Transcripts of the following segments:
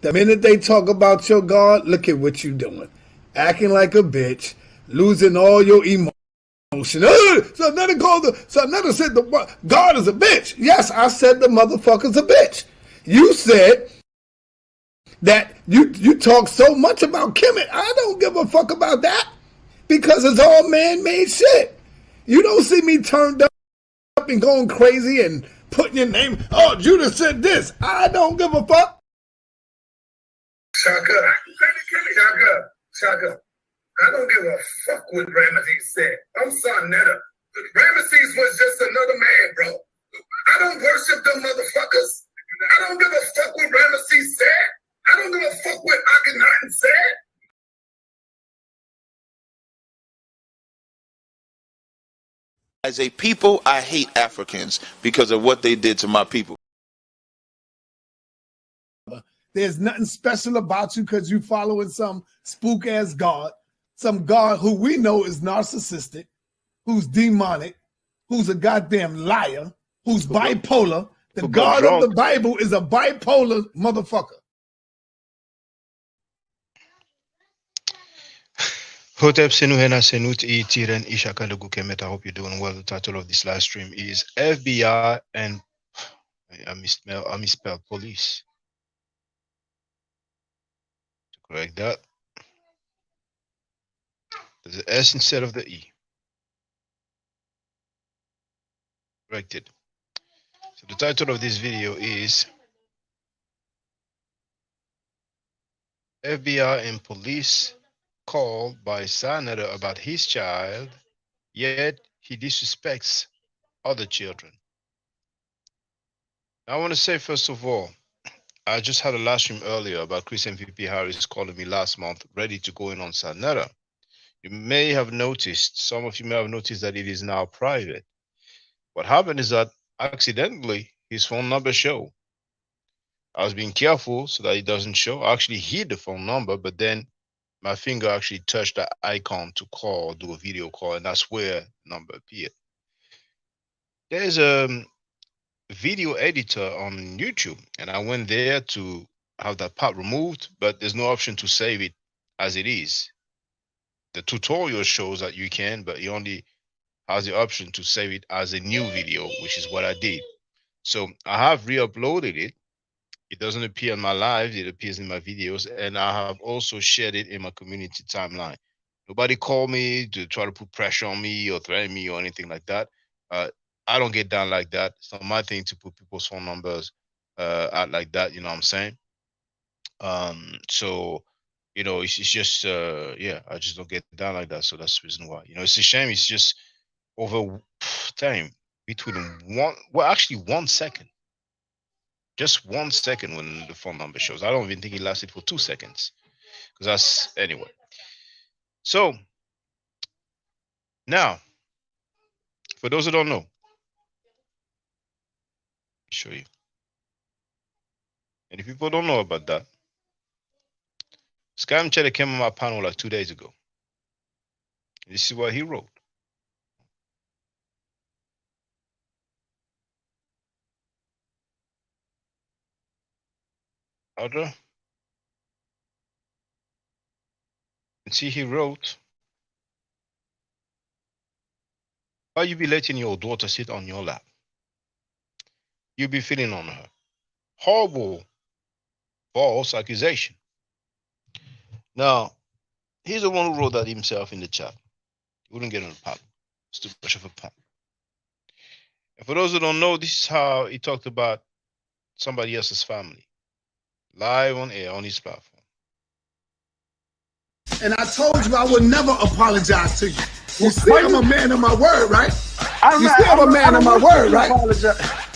The minute they talk about your God, look at what you doing. Acting like a bitch, losing all your emotion. So another said the God is a bitch. Yes, I said the motherfucker's a bitch. You said that you talk so much about Kemet. I don't give a fuck about that because it's all man-made shit. You don't see me turned up and going crazy and putting your name. Oh, Judah said this. I don't give a fuck. Shaka. I don't give a fuck what Ramesses said. I'm Sarnetta. Ramesses was just another man, bro. I don't worship them motherfuckers. I don't give a fuck what Ramesses said. I don't give a fuck what Akhenaten said. As a people, I hate Africans because of what they did to my people. There's nothing special about you because you following some spook-ass God, some God who we know is narcissistic, who's demonic, who's a goddamn liar, who's bipolar. The God of the Bible is a bipolar motherfucker. Hotep Senuhena Senut Tiren Ishaka Kemet. I hope you're doing well. The title of this live stream is FBI and I misspelled police. To correct that. There's an S instead of the E. Corrected. So the title of this video is FBI and police called by Sarnetta about his child, yet he disrespects other children. I want to say, first of all, I just had a live stream earlier about Chris MVP Harris calling me last month, ready to go in on Sarnetta. You may have noticed, some of you may have noticed that it is now private. What happened is that accidentally his phone number showed. I was being careful so that it doesn't show. I actually hid the phone number, but then my finger actually touched the icon to call, do a video call, and that's where the number appeared. There's a video editor on YouTube, and I went there to have that part removed, but there's no option to save it as it is. The tutorial shows that you can, but it only has the option to save it as a new video, which is what I did. So I have re-uploaded it. It doesn't appear in my lives, it appears in my videos, and I have also shared it in my community timeline. Nobody called me to try to put pressure on me or threaten me or anything like that. I don't get down like that. It's not my thing to put people's phone numbers out like that, you know what I'm saying? So, you know, it's just, yeah, I just don't get down like that. So that's the reason why. You know, it's a shame. It's just over time between actually 1 second. Just 1 second when the phone number shows. I don't even think it lasted for 2 seconds. Because that's, anyway. So, now, for those who don't know, let me show you. And if people don't know about that, Scam Cheddar came on my panel like 2 days ago. This is what he wrote. Other. And see, he wrote, why you be letting your daughter sit on your lap? You be feeling on her. Horrible, false accusation. Now, he's the one who wrote that himself in the chat. He wouldn't get on the pop. It's too much of a pop. And for those who don't know, this is how he talked about somebody else's family. Live on air on his platform. And I told you I would never apologize to you. You see, I'm a man of my word, right? You see, I'm a man of my word, right?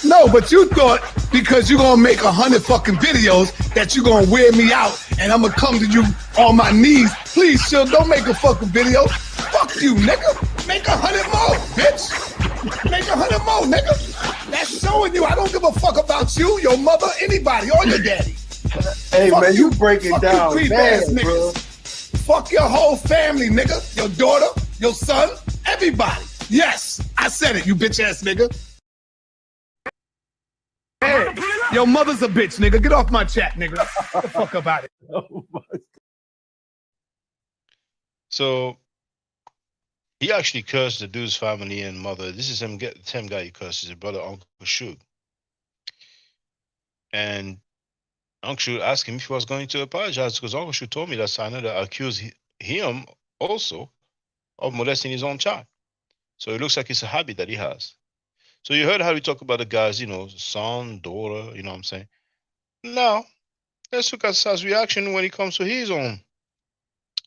No, but you thought because you're gonna make 100 fucking videos that you're gonna wear me out and I'm gonna come to you on my knees. Please, chill, don't make a fucking video. Fuck you, nigga. Make 100 more, bitch. Make 100 more, nigga. That's showing you I don't give a fuck about you, your mother, anybody, or your daddy. Hey, fuck man, you break it down, bad, bro. Fuck your whole family, nigga. Your daughter, your son, everybody. Yes, I said it, you bitch ass nigga. Hey. Your mother's a bitch, nigga. Get off my chat, nigga. Get the fuck about it. Oh my God. So he actually cursed the dude's family and mother. This is the same guy he curses, his brother Uncle Shug. And Uncle Shug asked him if he was going to apologize because Uncle Shug told me that Sanada accused him also of molesting his own child. So it looks like it's a habit that he has. So you heard how we talk about the guy's, son, daughter, you know what I'm saying? Now, let's look at Sa's reaction when it comes to his own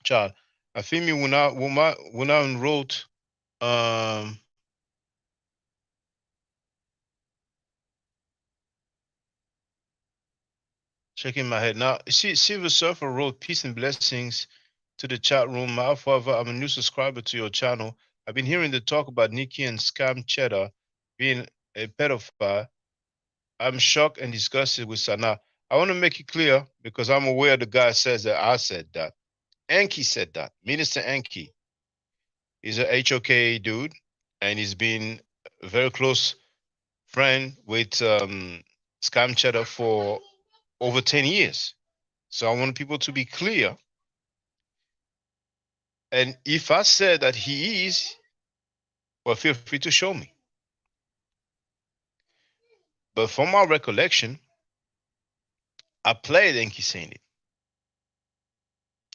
child. Afimi Wuna wrote, shaking my head. Now, Silver Surfer wrote, peace and blessings to the chat room. However, I'm a new subscriber to your channel. I've been hearing the talk about Nikki and Scam Cheddar being a pedophile. I'm shocked and disgusted with Sana. I want to make it clear because I'm aware the guy says that I said that. Enki said that. Minister Enki. He's a HOK dude, and he's been a very close friend with Scam Cheddar for over 10 years. So I want people to be clear. And if I said that he is, well, feel free to show me. But from my recollection, I played Enki saying it.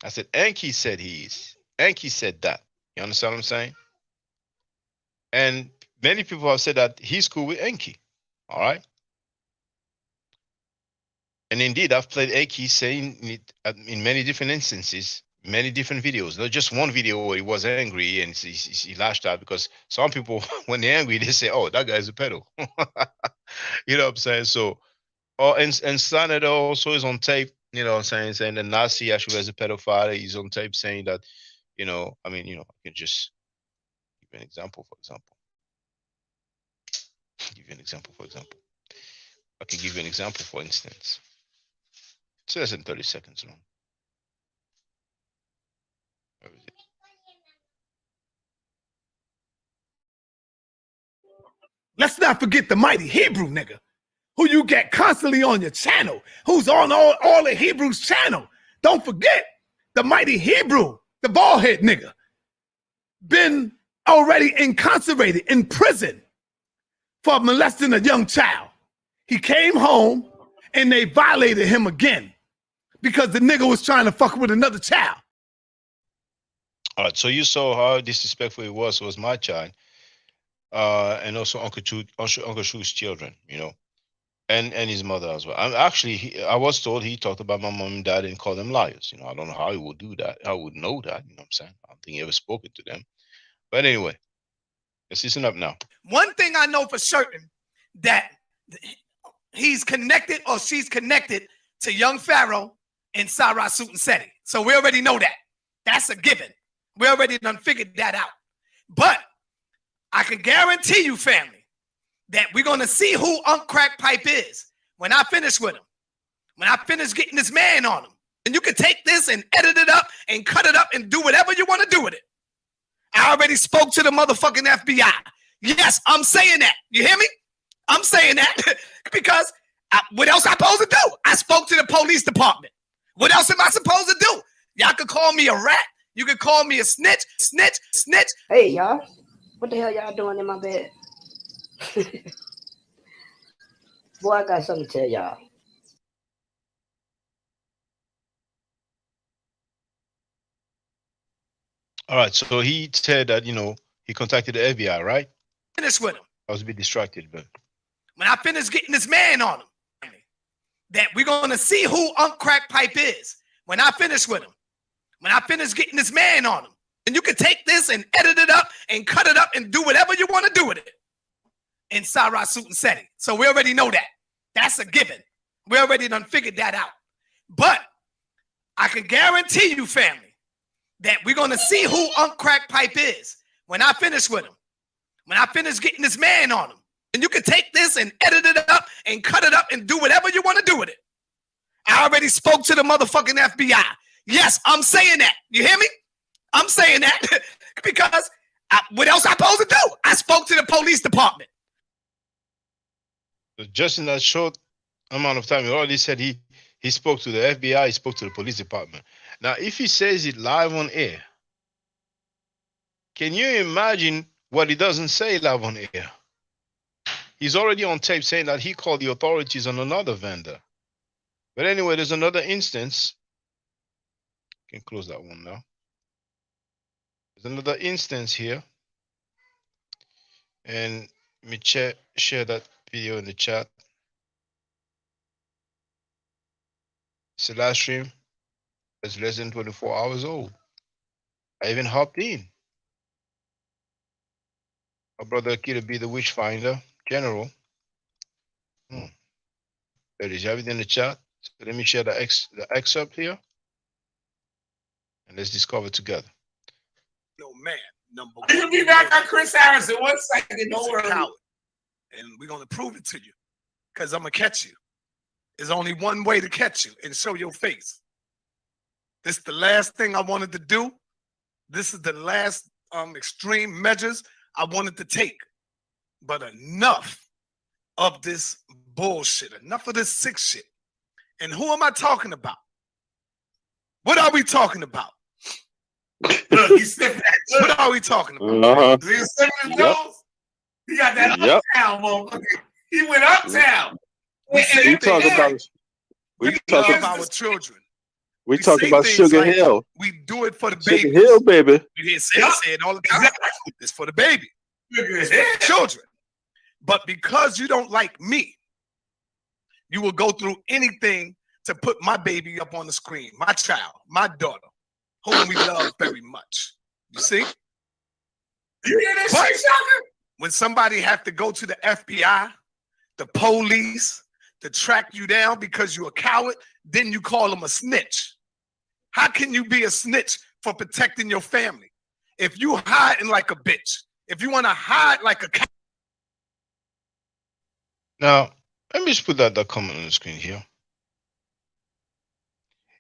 I said, Enki said he is. Enki said that. You understand what I'm saying? And many people have said that he's cool with Enki. All right? And indeed, I've played Enki saying it in many different instances, many different videos. Not just one video where he was angry and he lashed out, because some people, when they're angry, they say, oh, that guy's a pedo. You know what I'm saying? So, and Sanada also is on tape, you know what I'm saying that Nasi actually was a pedophile. He's on tape saying that, I can just give you an example, for example. I can give you an example, for instance. It says in 30 seconds long. Where is it? Let's not forget the mighty Hebrew nigga, who you get constantly on your channel, who's on all the Hebrews channel. Don't forget the mighty Hebrew, the bald head nigga, been already incarcerated in prison for molesting a young child. He came home and they violated him again because the nigga was trying to fuck with another child. All right, so you saw how disrespectful it was my child, and also Uncle Shu's children, and his mother as well. I was told he talked about my mom and dad and called them liars. I don't know how he would do that. I would know that. You know what I'm saying? I don't think he ever spoken to them. But anyway, let's listen up now. One thing I know for certain, that he's connected or she's connected to young Pharaoh and Sarah Suit Seti. So we already know that. That's a given. We already done figured that out. But I can guarantee you, family, that we're going to see who Unc Crack Pipe is when I finish with him. When I finish getting this man on him. And you can take this and edit it up and cut it up and do whatever you want to do with it. I already spoke to the motherfucking FBI. Yes, I'm saying that. You hear me? I'm saying that because what else I supposed to do? I spoke to the police department. What else am I supposed to do? Y'all could call me a rat. You could call me a snitch. Hey, y'all. What the hell y'all doing in my bed? Boy, I got something to tell y'all. All right, so he said that, he contacted the FBI, right? Finish with him. I was a bit distracted, but when I finish getting this man on him, that we're going to see who Unc Crack Pipe is when I finish with him. When I finish getting this man on him. And you can take this and edit it up and cut it up and do whatever you want to do with it. In Sarah Suit Seti. So we already know that. That's a given. We already done figured that out. But I can guarantee you, family, that we're going to see who Unc Crack Pipe is when I finish with him. When I finish getting this man on him. And you can take this and edit it up and cut it up and do whatever you want to do with it. I already spoke to the motherfucking FBI. Yes, I'm saying that. You hear me? I'm saying that because what else I supposed to do? I spoke to the police department. just in that short amount of time. He already said he spoke to the FBI, he spoke to the police department. Now, if he says it live on air, can you imagine what he doesn't say live on air? He's already on tape saying that he called the authorities on another vendor. But anyway, there's another instance. Can close that one now. There's another instance here. And let me share that video in the chat. It's a live stream. It's less than 24 hours old. I even hopped in. My brother Akita be the witch finder general. There it is. You have it in the chat. So let me share the excerpt here. And let's discover together. No man, number one. You can be back on Chris Harris in 1 second. Don't worry. And we're gonna prove it to you. Because I'm gonna catch you. There's only one way to catch you and show your face. This is the last thing I wanted to do. This is the last extreme measures I wanted to take. But enough of this bullshit. Enough of this sick shit. And who am I talking about? What are we talking about? Look, he sniffed that. What are we talking about? He sniffed his nose. He got that uptown motherfucker. He went uptown. We talk about our children. We talk about Sugar Hill. We do it for the baby. Sugar Hill, baby. You hear say it all the time. It's for the baby. It's for the children. But because you don't like me, you will go through anything to put my baby up on the screen, my child, my daughter, whom we love very much. You see? You hear this shit, Shaka? When somebody have to go to the FBI, the police, to track you down because you're a coward, then you call them a snitch. How can you be a snitch for protecting your family? If you hiding like a bitch, if you want to hide like a coward. Now, let me just put that comment on the screen here.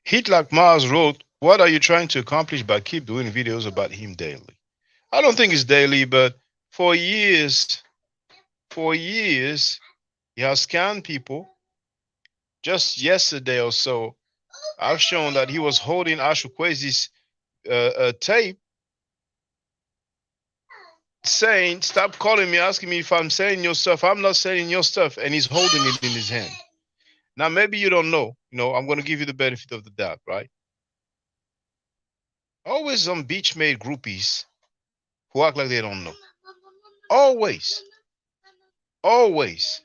Hit Like Mars wrote, what are you trying to accomplish by keep doing videos about him daily? I don't think it's daily, but for years, he has scammed people. Just yesterday or so, I've shown that he was holding Ashukwezi's tape saying, stop calling me, asking me if I'm saying your stuff. I'm not saying your stuff. And he's holding it in his hand. Now, maybe you don't know. You know, I'm going to give you the benefit of the doubt, right? Always some beach-made groupies who act like they don't know. Always. Always.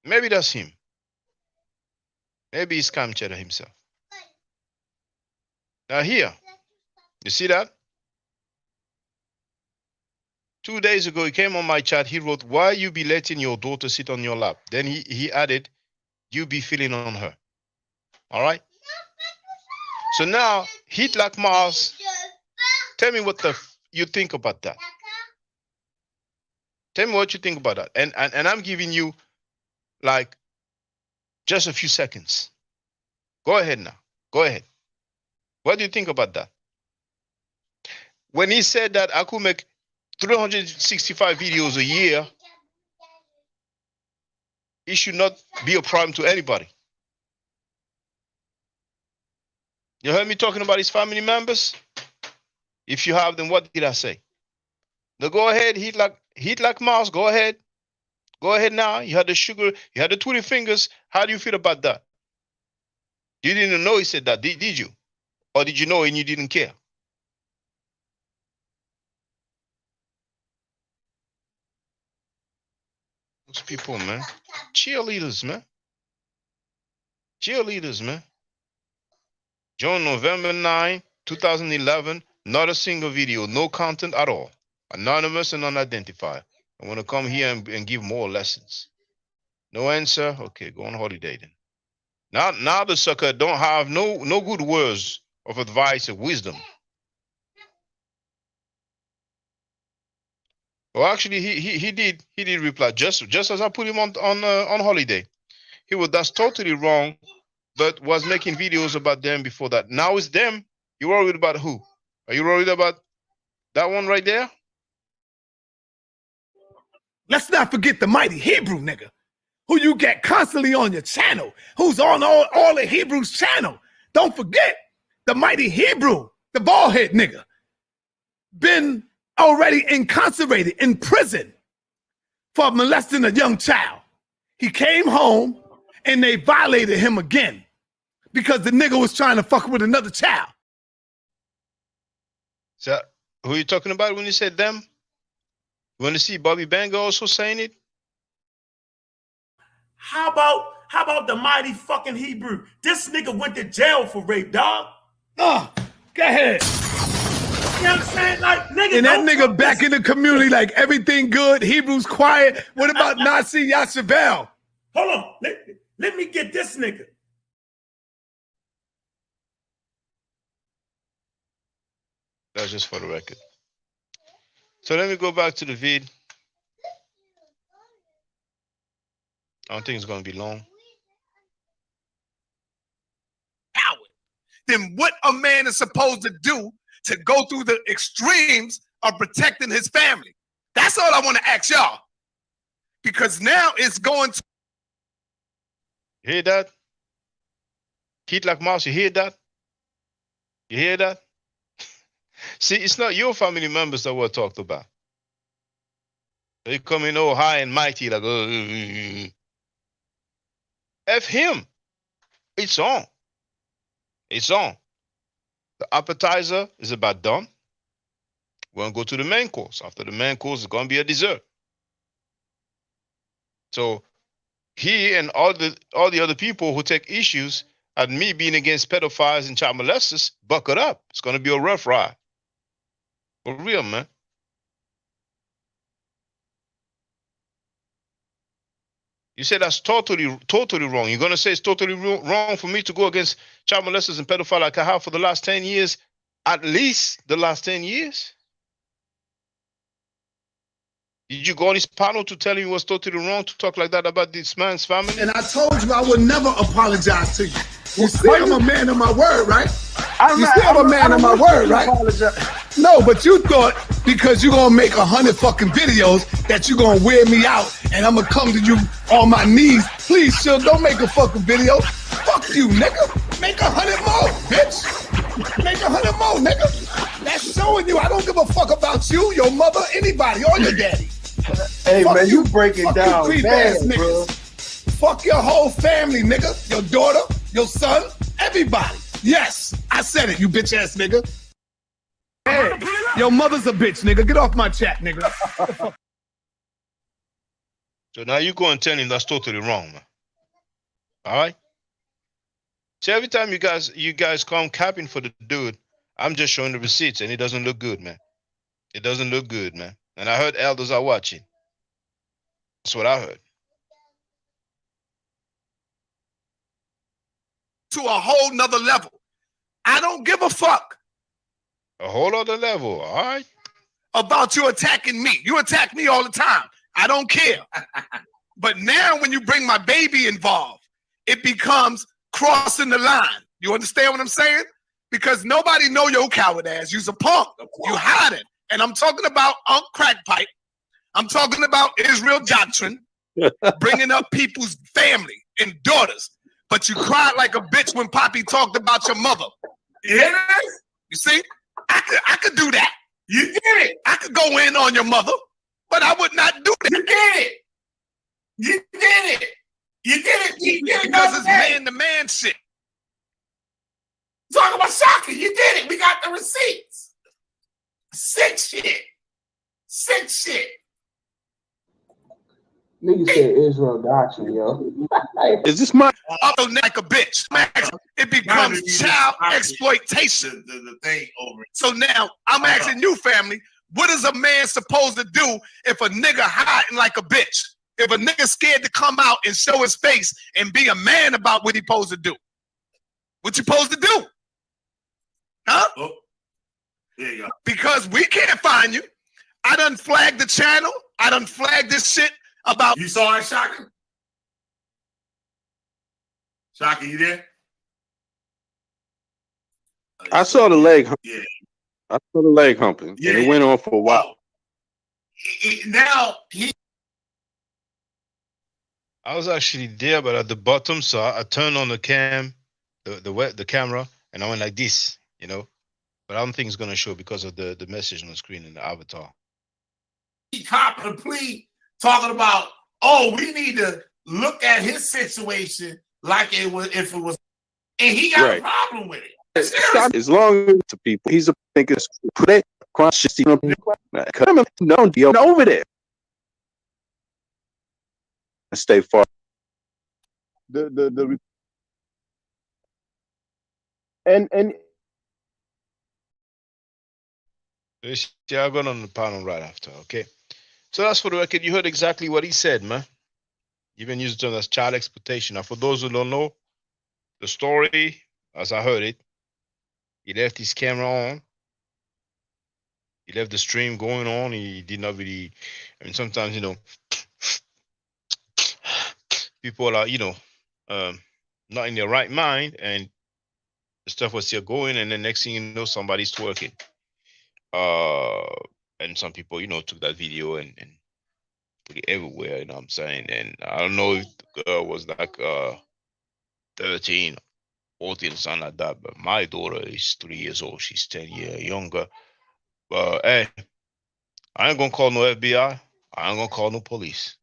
Maybe that's him. Maybe he's Cam Cheddar himself. Now here, you see that? 2 days ago, he came on my chat. He wrote, why you be letting your daughter sit on your lap? Then he added, you be feeling on her. All right? So now, Hit Like Mars, tell me what you think about that. Tell me what you think about that. And I'm giving you like just a few seconds. Go ahead now. Go ahead. What do you think about that? When he said that I could make 365 videos a year, it should not be a problem to anybody. You heard me talking about his family members? If you have them, what did I say? Now go ahead, Hit Like Mars, go ahead. Go ahead now. You had the sugar, you had the 20 fingers. How do you feel about that? You didn't know he said that, did you? Or did you know and you didn't care? Those people, man. Cheerleaders, man. Cheerleaders, man. Join November 9, 2011. Not a single video. No content at all. Anonymous and unidentified. I want to come here and give more lessons. No answer? Okay, go on holiday then. Now the sucker don't have no good words of advice or wisdom. Well, actually, he did reply just as I put him on holiday. He was that's totally wrong, but was making videos about them before that. Now it's them. You worried about who? Are you worried about that one right there? Let's not forget the mighty Hebrew nigga, who you get constantly on your channel, who's on all the Hebrews channel. Don't forget the mighty Hebrew, the bald head nigga, been already incarcerated in prison for molesting a young child. He came home and they violated him again because the nigga was trying to fuck with another child. So who are you talking about when you said them? You want to see Bobby Banger also saying it? How about the mighty fucking Hebrew? This nigga went to jail for rape, dog. Oh, go ahead. You know what I'm saying? Like, nigga, And that nigga back in the community, like everything good, Hebrews quiet. What about Nazi Yashavel? Hold on. Let me get this nigga. That's just for the record. So let me go back to the vid. I don't think it's going to be long. Then what a man is supposed to do to go through the extremes of protecting his family. That's all I want to ask y'all. Because now it's going to... You hear that? Heat like mouse, you hear that? You hear that? See, it's not your family members that we're talked about. They come in all high and mighty like, F him. It's on. It's on. The appetizer is about done. We're going to go to the main course. After the main course, it's going to be a dessert. So he and all the other people who take issues at me being against pedophiles and child molesters, buckle up. It's going to be a rough ride. For real, man. You say that's totally wrong. You're going to say it's totally wrong for me to go against child molesters and pedophiles like I have for the last 10 years, at least the last 10 years? Did you go on his panel to tell him it was totally wrong to talk like that about this man's family? And I told you I would never apologize to you. You see, I'm a man of my word, right? You see, I'm a man of my word, right? No, but you thought because you're going to make 100 fucking videos that you're going to wear me out and I'm going to come to you on my knees. Please, Shug, don't make a fucking video. Fuck you, nigga. Make 100 more, bitch. Make 100 more, nigga. That's showing you I don't give a fuck about you, your mother, anybody, or your daddy. Hey, fuck man, you break it down, bad, bro. Fuck your whole family, nigga. Your daughter, your son, everybody. Yes, I said it, you bitch ass nigga. Hey, your mother's a bitch, nigga. Get off my chat, nigga. So now you go and tell him that's totally wrong, man. All right? So every time you guys come capping for the dude, I'm just showing the receipts and it doesn't look good, man. It doesn't look good, man. And I heard elders are watching. That's what I heard. To a whole nother level. I don't give a fuck. A whole other level, all right? About you attacking me. You attack me all the time. I don't care. But now when you bring my baby involved, it becomes crossing the line. You understand what I'm saying? Because nobody know your coward ass. You's a punk. You hiding. And I'm talking about Unc Crackpipe. I'm talking about Israel Doctrine, bringing up people's family and daughters. But you cried like a bitch when Poppy talked about your mother. Yeah. You see? I could do that. You did it. I could go in on your mother, but I would not do that. You did it. You did it. You did it. You did it because it's man-to-man shit. Talking about Shaka, you did it. We got the receipts. Sick shit. Sick shit. Nigga said Israel Doctrine, yo. Is this my... Also like a bitch. It becomes child exploitation. The thing over. So now I'm asking you, family, what is a man supposed to do if a nigga hiding like a bitch? If a nigga scared to come out and show his face and be a man about what he supposed to do? What you supposed to do? Huh? Oh, there you go. Because we can't find you. I done flagged the channel. I done flagged this shit about... You saw it, Shaka? Shaka, you there? I saw the leg. Yeah. I saw the leg humping. Yeah. And it went on for a while. Now he I was actually there, but at the bottom, so I turned on the the camera, and I went like this, you know. But I don't think it's gonna show because of the message on the screen and the avatar. He copped a plea talking about, oh, we need to look at his situation like it was if it was, and he got a problem with it. Stop. As long as to people, he's a thinker. Put it across come on, over there. Stay far. The and Yeah, I'm going on the panel right after. Okay, so that's for the record. You heard exactly what he said, man. Even used the term as child exploitation. Now, for those who don't know the story, as I heard it, he left his camera on. He left the stream going on. He did not really. I mean, sometimes, you know, people are, you know, not in their right mind, and the stuff was still going, and then next thing you know, somebody's twerking. And some people, you know, took that video and put it everywhere, you know what I'm saying? And I don't know if the girl was like 13, 14, something like that, but my daughter is 3 years old. She's 10 years younger. But hey, I ain't gonna call no FBI. I ain't gonna call no police.